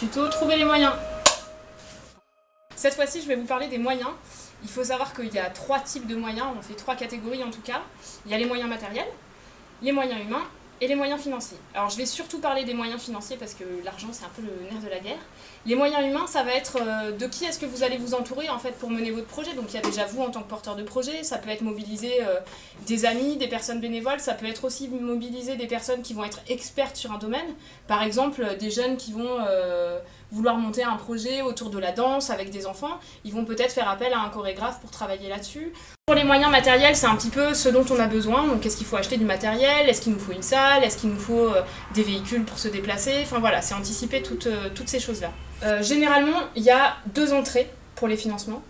Tuto trouver les moyens. Cette fois-ci, je vais vous parler des moyens. Il faut savoir qu'il y a 3 types de moyens, on fait 3 catégories en tout cas. Il y a les moyens matériels, les moyens humains et les moyens financiers. Alors je vais surtout parler des moyens financiers parce que l'argent c'est un peu le nerf de la guerre. Les moyens humains, ça va être de qui est-ce que vous allez vous entourer en fait pour mener votre projet. Donc il y a déjà vous en tant que porteur de projet, ça peut être mobiliser des amis, des personnes bénévoles, ça peut être aussi mobiliser des personnes qui vont être expertes sur un domaine. Par exemple, des jeunes qui vont vouloir monter un projet autour de la danse avec des enfants, ils vont peut-être faire appel à un chorégraphe pour travailler là-dessus. Pour les moyens matériels, c'est un petit peu ce dont on a besoin. Donc est-ce qu'il faut acheter du matériel? Est-ce qu'il nous faut une salle? Est-ce qu'il nous faut des véhicules pour se déplacer? Enfin voilà, c'est anticiper toutes ces choses-là. Généralement, il y a 2 entrées pour les financements.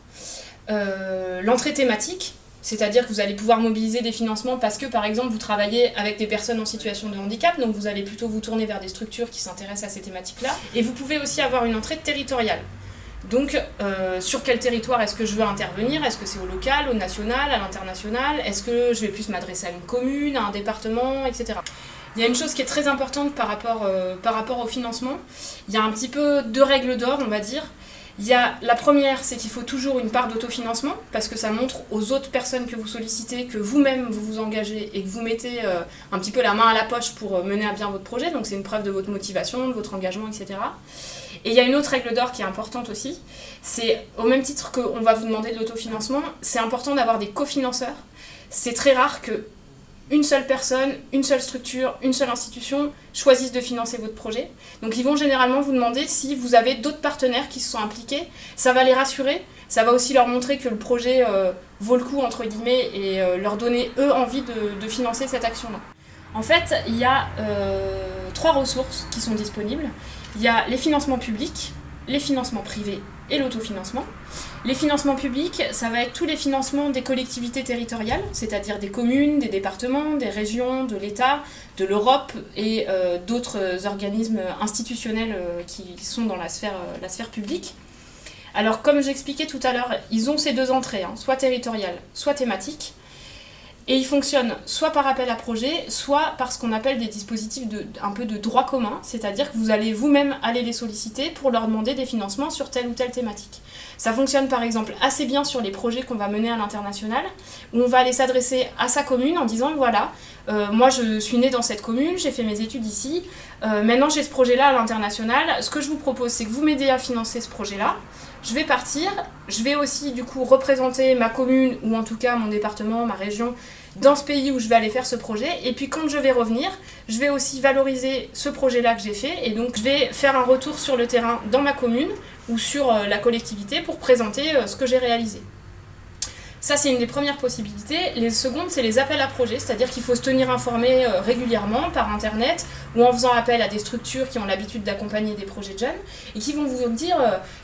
L'entrée thématique, c'est-à-dire que vous allez pouvoir mobiliser des financements parce que, par exemple, vous travaillez avec des personnes en situation de handicap, donc vous allez plutôt vous tourner vers des structures qui s'intéressent à ces thématiques-là. Et vous pouvez aussi avoir une entrée territoriale. Donc, sur quel territoire est-ce que je veux intervenir? Est-ce que c'est au local, au national, à l'international? Est-ce que je vais plus m'adresser à une commune, à un département, etc. Il y a une chose qui est très importante par rapport au financement. Il y a un petit peu 2 règles d'or, on va dire. Il y a la première, c'est qu'il faut toujours une part d'autofinancement, parce que ça montre aux autres personnes que vous sollicitez que vous-même vous vous engagez et que vous mettez un petit peu la main à la poche pour mener à bien votre projet, donc c'est une preuve de votre motivation, de votre engagement, etc. Et il y a une autre règle d'or qui est importante aussi, c'est au même titre qu'on va vous demander de l'autofinancement, c'est important d'avoir des cofinanceurs. C'est très rare que une seule personne, une seule structure, une seule institution choisissent de financer votre projet. Donc ils vont généralement vous demander si vous avez d'autres partenaires qui se sont impliqués. Ça va les rassurer, ça va aussi leur montrer que le projet vaut le coup, entre guillemets, et leur donner, eux, envie de financer cette action-là. En fait, il y a 3 ressources qui sont disponibles. Il y a les financements publics, les financements privés et l'autofinancement. Les financements publics, ça va être tous les financements des collectivités territoriales, c'est-à-dire des communes, des départements, des régions, de l'État, de l'Europe et d'autres organismes institutionnels qui sont dans la sphère publique. Alors comme j'expliquais tout à l'heure, ils ont ces 2 entrées, soit territoriales, soit thématiques. Et ils fonctionnent soit par appel à projet, soit par ce qu'on appelle des dispositifs un peu de droit commun, c'est-à-dire que vous allez vous-même aller les solliciter pour leur demander des financements sur telle ou telle thématique. Ça fonctionne par exemple assez bien sur les projets qu'on va mener à l'international, où on va aller s'adresser à sa commune en disant voilà, moi je suis née dans cette commune, j'ai fait mes études ici, maintenant j'ai ce projet-là à l'international, ce que je vous propose c'est que vous m'aidez à financer ce projet-là. Je vais partir, je vais aussi du coup représenter ma commune ou en tout cas mon département, ma région dans ce pays où je vais aller faire ce projet et puis quand je vais revenir, je vais aussi valoriser ce projet-là que j'ai fait et donc je vais faire un retour sur le terrain dans ma commune ou sur la collectivité pour présenter ce que j'ai réalisé. Ça, c'est une des premières possibilités. Les secondes, c'est les appels à projets, c'est-à-dire qu'il faut se tenir informé régulièrement par Internet ou en faisant appel à des structures qui ont l'habitude d'accompagner des projets de jeunes et qui vont vous dire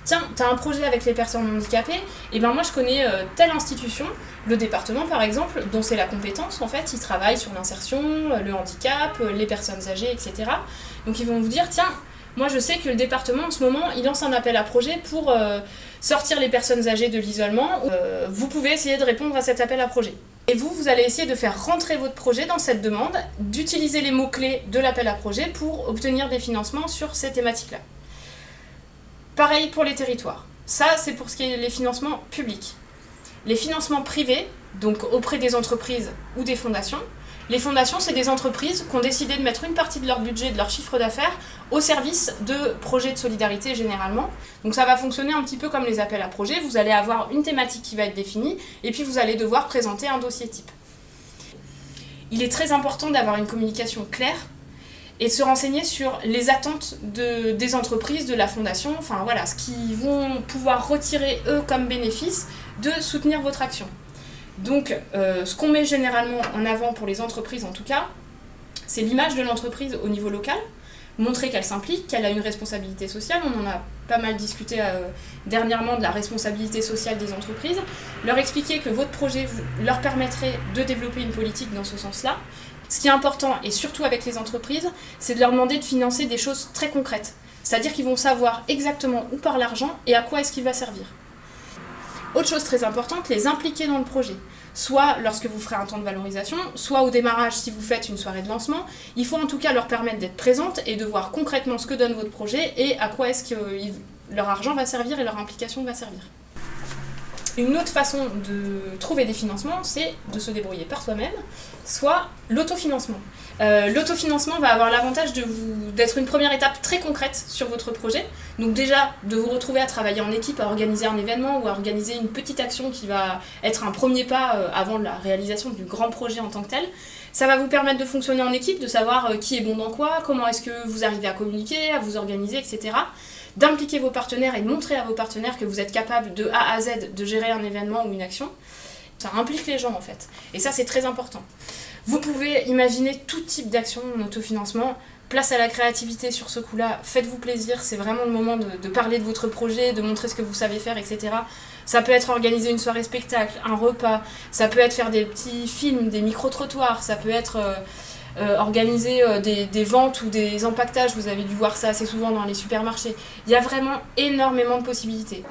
tiens, tu as un projet avec les personnes handicapées, et ben moi je connais telle institution, le département par exemple, dont c'est la compétence, en fait, ils travaillent sur l'insertion, le handicap, les personnes âgées, etc. Donc ils vont vous dire tiens, moi je sais que le département en ce moment, il lance un appel à projet pour sortir les personnes âgées de l'isolement. Vous pouvez essayer de répondre à cet appel à projet. Et vous allez essayer de faire rentrer votre projet dans cette demande, d'utiliser les mots-clés de l'appel à projet pour obtenir des financements sur ces thématiques-là. Pareil pour les territoires. Ça, c'est pour ce qui est les financements publics. Les financements privés, donc auprès des entreprises ou des fondations. Les fondations, c'est des entreprises qui ont décidé de mettre une partie de leur budget, de leur chiffre d'affaires, au service de projets de solidarité généralement. Donc ça va fonctionner un petit peu comme les appels à projets. Vous allez avoir une thématique qui va être définie et puis vous allez devoir présenter un dossier type. Il est très important d'avoir une communication claire et de se renseigner sur les attentes des entreprises, de la fondation, enfin voilà, ce qu'ils vont pouvoir retirer eux comme bénéfice de soutenir votre action. Donc, ce qu'on met généralement en avant pour les entreprises en tout cas, c'est l'image de l'entreprise au niveau local, montrer qu'elle s'implique, qu'elle a une responsabilité sociale. On en a pas mal discuté dernièrement de la responsabilité sociale des entreprises, leur expliquer que votre projet leur permettrait de développer une politique dans ce sens-là. Ce qui est important, et surtout avec les entreprises, c'est de leur demander de financer des choses très concrètes. C'est-à-dire qu'ils vont savoir exactement où part l'argent et à quoi est-ce qu'il va servir. Autre chose très importante, les impliquer dans le projet. Soit lorsque vous ferez un temps de valorisation, soit au démarrage si vous faites une soirée de lancement. Il faut en tout cas leur permettre d'être présentes et de voir concrètement ce que donne votre projet et à quoi est-ce que leur argent va servir et leur implication va servir. Une autre façon de trouver des financements, c'est de se débrouiller par soi-même, soit l'autofinancement. L'autofinancement va avoir l'avantage d'être une première étape très concrète sur votre projet. Donc déjà, de vous retrouver à travailler en équipe, à organiser un événement ou à organiser une petite action qui va être un premier pas avant la réalisation du grand projet en tant que tel. Ça va vous permettre de fonctionner en équipe, de savoir qui est bon dans quoi, comment est-ce que vous arrivez à communiquer, à vous organiser, etc. D'impliquer vos partenaires et de montrer à vos partenaires que vous êtes capable de A à Z de gérer un événement ou une action. Ça implique les gens en fait. Et ça c'est très important. Vous pouvez imaginer tout type d'action en autofinancement. Place à la créativité sur ce coup-là. Faites-vous plaisir. C'est vraiment le moment de parler de votre projet, de montrer ce que vous savez faire, etc. Ça peut être organiser une soirée spectacle, un repas. Ça peut être faire des petits films, des micro-trottoirs. Ça peut être... organiser des ventes ou des empaquetages, vous avez dû voir ça assez souvent dans les supermarchés. Il y a vraiment énormément de possibilités.